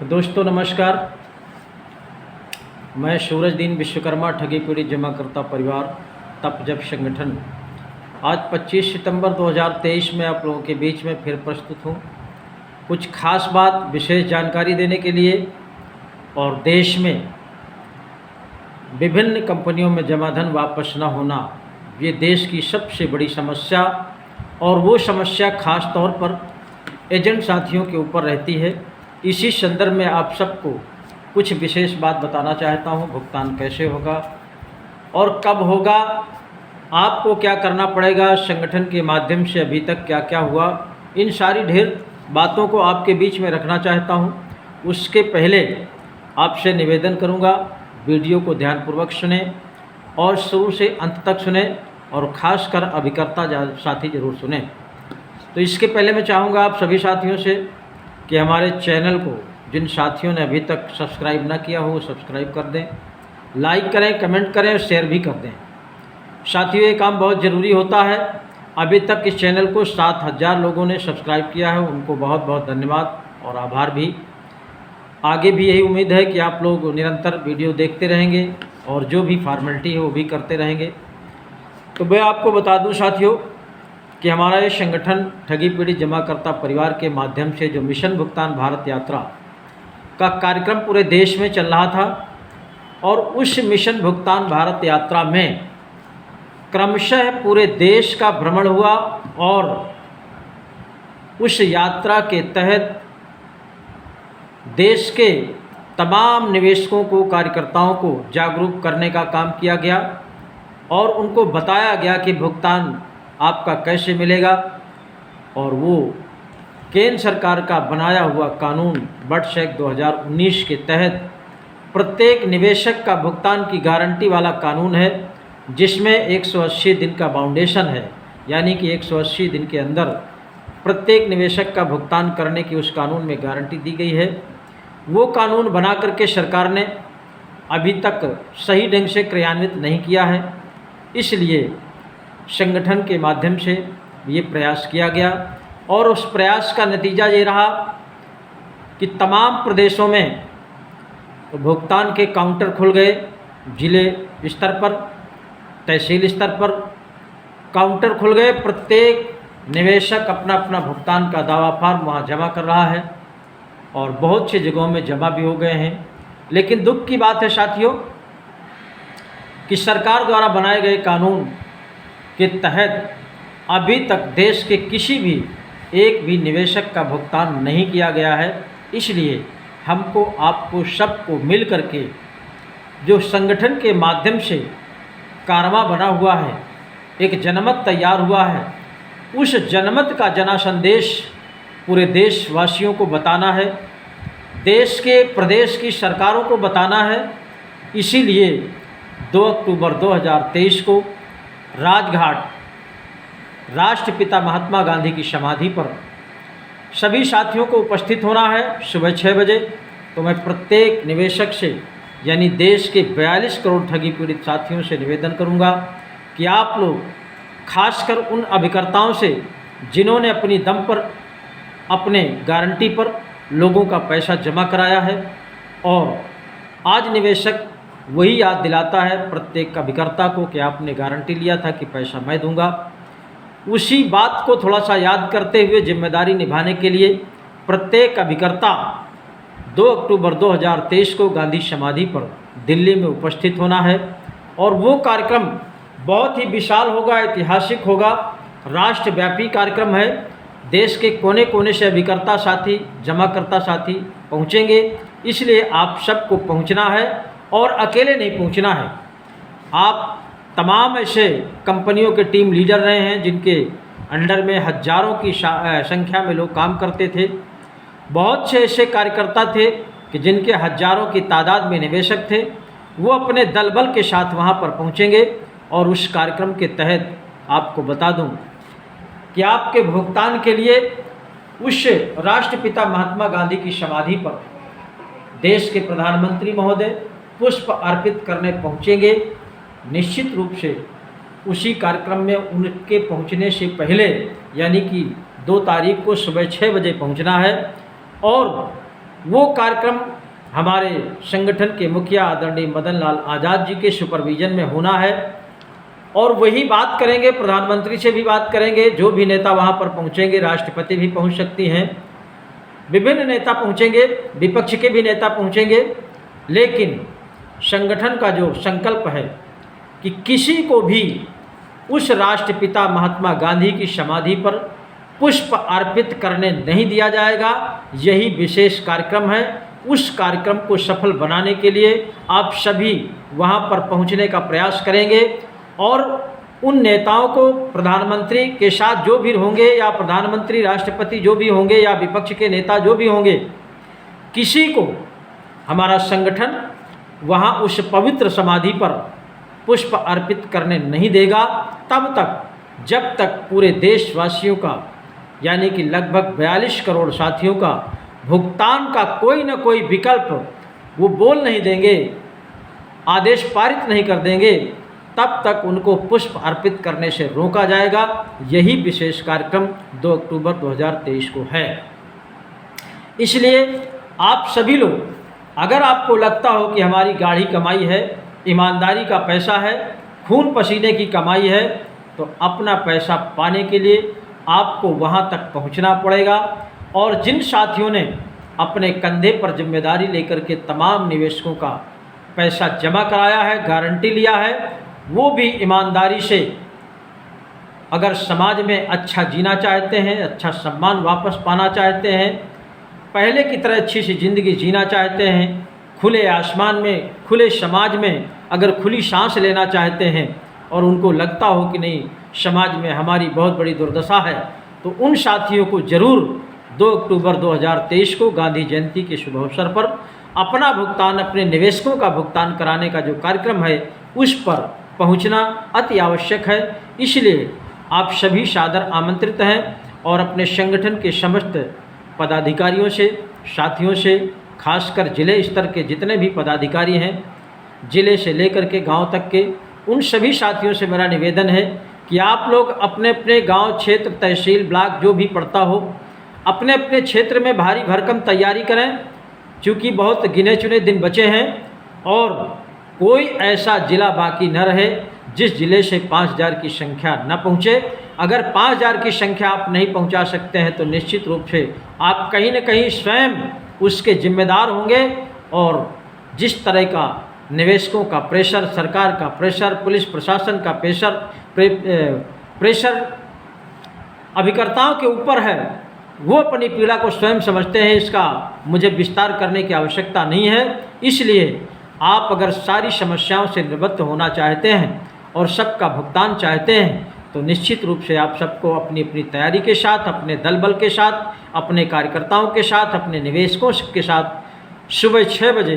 दोस्तों नमस्कार। मैं सूरजदीन विश्वकर्मा ठगी पीड़ित जमाकर्ता परिवार तपजप संगठन आज 25 सितंबर 2023 में आप लोगों के बीच में फिर प्रस्तुत हूँ कुछ खास बात विशेष जानकारी देने के लिए। और देश में विभिन्न कंपनियों में जमा धन वापस न होना ये देश की सबसे बड़ी समस्या, और वो समस्या खास तौर पर एजेंट साथियों के ऊपर रहती है। इसी संदर्भ में आप सबको कुछ विशेष बात बताना चाहता हूँ। भुगतान कैसे होगा और कब होगा, आपको क्या करना पड़ेगा, संगठन के माध्यम से अभी तक क्या क्या हुआ, इन सारी ढेर बातों को आपके बीच में रखना चाहता हूँ। उसके पहले आपसे निवेदन करूँगा, वीडियो को ध्यानपूर्वक सुने और शुरू से अंत तक सुने, और ख़ासकर अभिकर्ता साथी ज़रूर सुने। तो इसके पहले मैं चाहूँगा आप सभी साथियों से कि हमारे चैनल को जिन साथियों ने अभी तक सब्सक्राइब ना किया हो वो सब्सक्राइब कर दें, लाइक करें, कमेंट करें और शेयर भी कर दें। साथियों ये काम बहुत ज़रूरी होता है। अभी तक इस चैनल को 7000 लोगों ने सब्सक्राइब किया है, उनको बहुत बहुत धन्यवाद और आभार भी। आगे भी यही उम्मीद है कि आप लोग निरंतर वीडियो देखते रहेंगे और जो भी फॉर्मेलिटी है वो भी करते रहेंगे। तो मैं आपको बता दूं साथियों कि हमारा ये संगठन ठगी पीड़ित जमाकर्ता परिवार के माध्यम से जो मिशन भुगतान भारत यात्रा का कार्यक्रम पूरे देश में चल रहा था, और उस मिशन भुगतान भारत यात्रा में क्रमशः पूरे देश का भ्रमण हुआ, और उस यात्रा के तहत देश के तमाम निवेशकों को, कार्यकर्ताओं को जागरूक करने का काम किया गया, और उनको बताया गया कि भुगतान आपका कैसे मिलेगा। और वो केंद्र सरकार का बनाया हुआ कानून बट एक्ट 2019 के तहत प्रत्येक निवेशक का भुगतान की गारंटी वाला कानून है, जिसमें 180 दिन का बाउंडेशन है, यानी कि 180 दिन के अंदर प्रत्येक निवेशक का भुगतान करने की उस कानून में गारंटी दी गई है। वो कानून बना करके सरकार ने अभी तक सही ढंग से क्रियान्वित नहीं किया है, इसलिए संगठन के माध्यम से ये प्रयास किया गया, और उस प्रयास का नतीजा ये रहा कि तमाम प्रदेशों में भुगतान के काउंटर खुल गए। जिले स्तर पर, तहसील स्तर पर काउंटर खुल गए। प्रत्येक निवेशक अपना अपना भुगतान का दावा फार्म वहाँ जमा कर रहा है, और बहुत सी जगहों में जमा भी हो गए हैं। लेकिन दुख की बात है साथियों कि सरकार द्वारा बनाए गए कानून के तहत अभी तक देश के किसी भी एक भी निवेशक का भुगतान नहीं किया गया है। इसलिए हमको, आपको, सबको मिल कर के जो संगठन के माध्यम से कारवां बना हुआ है, एक जनमत तैयार हुआ है, उस जनमत का जना संदेश पूरे देशवासियों को बताना है, देश के प्रदेश की सरकारों को बताना है। इसीलिए 2 अक्टूबर 2023 को राजघाट राष्ट्रपिता महात्मा गांधी की समाधि पर सभी साथियों को उपस्थित होना है सुबह 6 बजे। तो मैं प्रत्येक निवेशक से, यानी देश के 42 करोड़ ठगी पीड़ित साथियों से निवेदन करूंगा कि आप लोग, खासकर उन अभिकर्ताओं से जिन्होंने अपनी दम पर, अपने गारंटी पर लोगों का पैसा जमा कराया है, और आज निवेशक वही याद दिलाता है प्रत्येक अभिकर्ता को कि आपने गारंटी लिया था कि पैसा मैं दूंगा। उसी बात को थोड़ा सा याद करते हुए जिम्मेदारी निभाने के लिए प्रत्येक अभिकर्ता 2 अक्टूबर 2023 को गांधी समाधि पर दिल्ली में उपस्थित होना है। और वो कार्यक्रम बहुत ही विशाल होगा, ऐतिहासिक होगा, राष्ट्रव्यापी कार्यक्रम है। देश के कोने कोने से अभिकर्ता साथी, जमाकर्ता साथी पहुँचेंगे, इसलिए आप सबको पहुँचना है और अकेले नहीं पहुँचना है। आप तमाम ऐसे कंपनियों के टीम लीडर रहे हैं जिनके अंडर में हज़ारों की संख्या में लोग काम करते थे। बहुत से ऐसे कार्यकर्ता थे कि जिनके हज़ारों की तादाद में निवेशक थे। वो अपने दल बल के साथ वहाँ पर पहुँचेंगे, और उस कार्यक्रम के तहत आपको बता दूं कि आपके भुगतान के लिए उस राष्ट्रपिता महात्मा गांधी की समाधि पर देश के प्रधानमंत्री महोदय पुष्प अर्पित करने पहुँचेंगे। निश्चित रूप से उसी कार्यक्रम में उनके पहुंचने से पहले, यानी कि 2 तारीख को सुबह 6 बजे पहुंचना है, और वो कार्यक्रम हमारे संगठन के मुखिया आदरणीय मदन लाल आज़ाद जी के सुपरविजन में होना है और वही बात करेंगे, प्रधानमंत्री से भी बात करेंगे, जो भी नेता वहाँ पर पहुँचेंगे, राष्ट्रपति भी पहुँच सकती हैं, विभिन्न नेता पहुँचेंगे, विपक्ष के भी नेता पहुँचेंगे, लेकिन संगठन का जो संकल्प है कि किसी को भी उस राष्ट्रपिता महात्मा गांधी की समाधि पर पुष्प अर्पित करने नहीं दिया जाएगा। यही विशेष कार्यक्रम है। उस कार्यक्रम को सफल बनाने के लिए आप सभी वहां पर पहुंचने का प्रयास करेंगे और उन नेताओं को, प्रधानमंत्री के साथ जो भी होंगे या प्रधानमंत्री राष्ट्रपति जो भी होंगे या विपक्ष के नेता जो भी होंगे, किसी को हमारा संगठन वहां उस पवित्र समाधि पर पुष्प अर्पित करने नहीं देगा तब तक जब तक पूरे देशवासियों का यानी कि लगभग 42 करोड़ साथियों का भुगतान का कोई न कोई विकल्प वो बोल नहीं देंगे, आदेश पारित नहीं कर देंगे, तब तक उनको पुष्प अर्पित करने से रोका जाएगा। यही विशेष कार्यक्रम 2 अक्टूबर 2023 को है। इसलिए आप सभी लोग, अगर आपको लगता हो कि हमारी गाढ़ी कमाई है, ईमानदारी का पैसा है, खून पसीने की कमाई है, तो अपना पैसा पाने के लिए आपको वहाँ तक पहुँचना पड़ेगा। और जिन साथियों ने अपने कंधे पर जिम्मेदारी लेकर के तमाम निवेशकों का पैसा जमा कराया है, गारंटी लिया है, वो भी ईमानदारी से अगर समाज में अच्छा जीना चाहते हैं, अच्छा सम्मान वापस पाना चाहते हैं, पहले की तरह अच्छी सी ज़िंदगी जीना चाहते हैं, खुले आसमान में, खुले समाज में अगर खुली सांस लेना चाहते हैं और उनको लगता हो कि नहीं समाज में हमारी बहुत बड़ी दुर्दशा है, तो उन साथियों को ज़रूर 2 अक्टूबर 2023 को गांधी जयंती के शुभ अवसर पर अपना भुगतान, अपने निवेशकों का भुगतान कराने का जो कार्यक्रम है उस पर पहुंचना अति आवश्यक है। इसलिए आप सभी सादर आमंत्रित हैं और अपने संगठन के समस्त पदाधिकारियों से, साथियों से, खासकर जिले स्तर के जितने भी पदाधिकारी हैं, जिले से लेकर के गांव तक के, उन सभी साथियों से मेरा निवेदन है कि आप लोग अपने अपने गांव, क्षेत्र, तहसील, ब्लॉक जो भी पड़ता हो, अपने अपने क्षेत्र में भारी भरकम तैयारी करें, क्योंकि बहुत गिने चुने दिन बचे हैं और कोई ऐसा ज़िला बाकी न रहे जिस ज़िले से 5000 की संख्या न पहुँचे। अगर 5000 की संख्या आप नहीं पहुँचा सकते हैं तो निश्चित रूप से आप कहीं न कहीं स्वयं उसके जिम्मेदार होंगे और जिस तरह का निवेशकों का प्रेशर, सरकार का प्रेशर, पुलिस प्रशासन का प्रेशर अभिकर्ताओं के ऊपर है, वो अपनी पीड़ा को स्वयं समझते हैं। इसका मुझे विस्तार करने की आवश्यकता नहीं है। इसलिए आप अगर सारी समस्याओं से निवृत्त होना चाहते हैं और सबका भुगतान चाहते हैं तो निश्चित रूप से आप सबको अपनी अपनी तैयारी के साथ, अपने दल बल के साथ, अपने कार्यकर्ताओं के साथ, अपने निवेशकों के साथ सुबह 6 बजे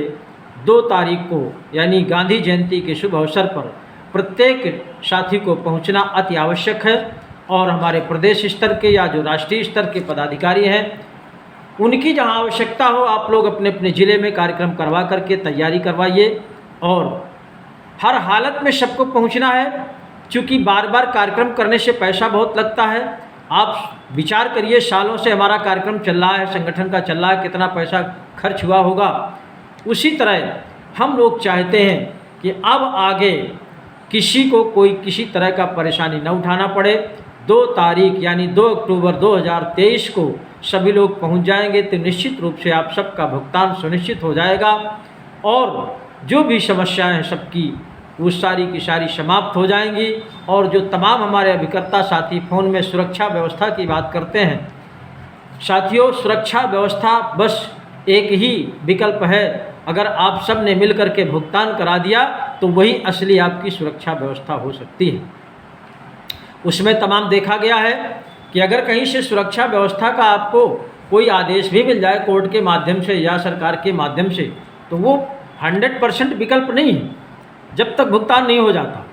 2 तारीख को यानी गांधी जयंती के शुभ अवसर पर प्रत्येक साथी को पहुंचना अति आवश्यक है। और हमारे प्रदेश स्तर के या जो राष्ट्रीय स्तर के पदाधिकारी हैं, उनकी जहां आवश्यकता हो आप लोग अपने अपने ज़िले में कार्यक्रम करवा करके तैयारी करवाइए और हर हालत में सबको पहुंचना है, क्योंकि बार बार कार्यक्रम करने से पैसा बहुत लगता है। आप विचार करिए, सालों से हमारा कार्यक्रम चल रहा है, संगठन का चल रहा है, कितना पैसा खर्च हुआ होगा। उसी तरह हम लोग चाहते हैं कि अब आगे किसी को कोई किसी तरह का परेशानी न उठाना पड़े। 2 तारीख यानी 2 अक्टूबर 2023 को सभी लोग पहुंच जाएंगे तो निश्चित रूप से आप सबका भुगतान सुनिश्चित हो जाएगा और जो भी समस्याएं हैं सबकी वो सारी की सारी समाप्त हो जाएंगी। और जो तमाम हमारे अभिकर्ता साथी फ़ोन में सुरक्षा व्यवस्था की बात करते हैं, साथियों सुरक्षा व्यवस्था बस एक ही विकल्प है। अगर आप सब ने मिल कर के भुगतान करा दिया तो वही असली आपकी सुरक्षा व्यवस्था हो सकती है। उसमें तमाम देखा गया है कि अगर कहीं से सुरक्षा व्यवस्था का आपको कोई आदेश भी मिल जाए कोर्ट के माध्यम से या सरकार के माध्यम से, तो वो 100% विकल्प नहीं है जब तक भुगतान नहीं हो जाता।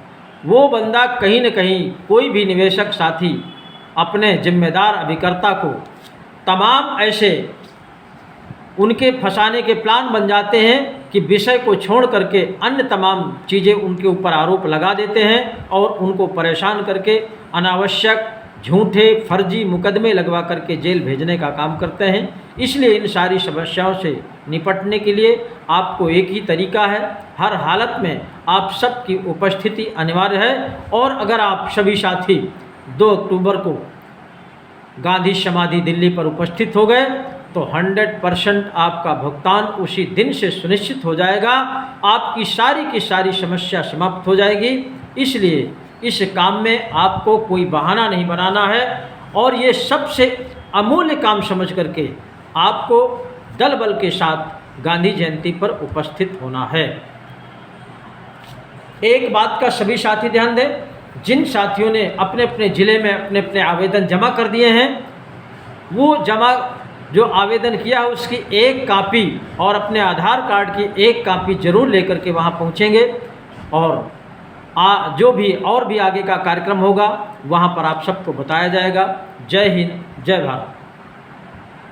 वो बंदा कहीं न कहीं, कोई भी निवेशक साथी अपने जिम्मेदार अभिकर्ता को तमाम ऐसे उनके फंसाने के प्लान बन जाते हैं कि विषय को छोड़ करके अन्य तमाम चीज़ें उनके ऊपर आरोप लगा देते हैं और उनको परेशान करके अनावश्यक झूठे फर्जी मुकदमे लगवा करके जेल भेजने का काम करते हैं। इसलिए इन सारी समस्याओं से निपटने के लिए आपको एक ही तरीका है, हर हालत में आप सबकी उपस्थिति अनिवार्य है। और अगर आप सभी साथी 2 अक्टूबर को गांधी समाधि दिल्ली पर उपस्थित हो गए तो 100% आपका भुगतान उसी दिन से सुनिश्चित हो जाएगा, आपकी सारी की सारी समस्या समाप्त हो जाएगी। इसलिए इस काम में आपको कोई बहाना नहीं बनाना है और ये सबसे अमूल्य काम समझ करके आपको दल बल के साथ गांधी जयंती पर उपस्थित होना है। एक बात का सभी साथी ध्यान दें, जिन साथियों ने अपने अपने ज़िले में अपने अपने आवेदन जमा कर दिए हैं, वो जो आवेदन किया है उसकी एक कापी और अपने आधार कार्ड की एक कापी ज़रूर लेकर के वहाँ पहुँचेंगे और जो भी और भी आगे का कार्यक्रम होगा वहाँ पर आप सबको बताया जाएगा। जय हिंद, जय भारत।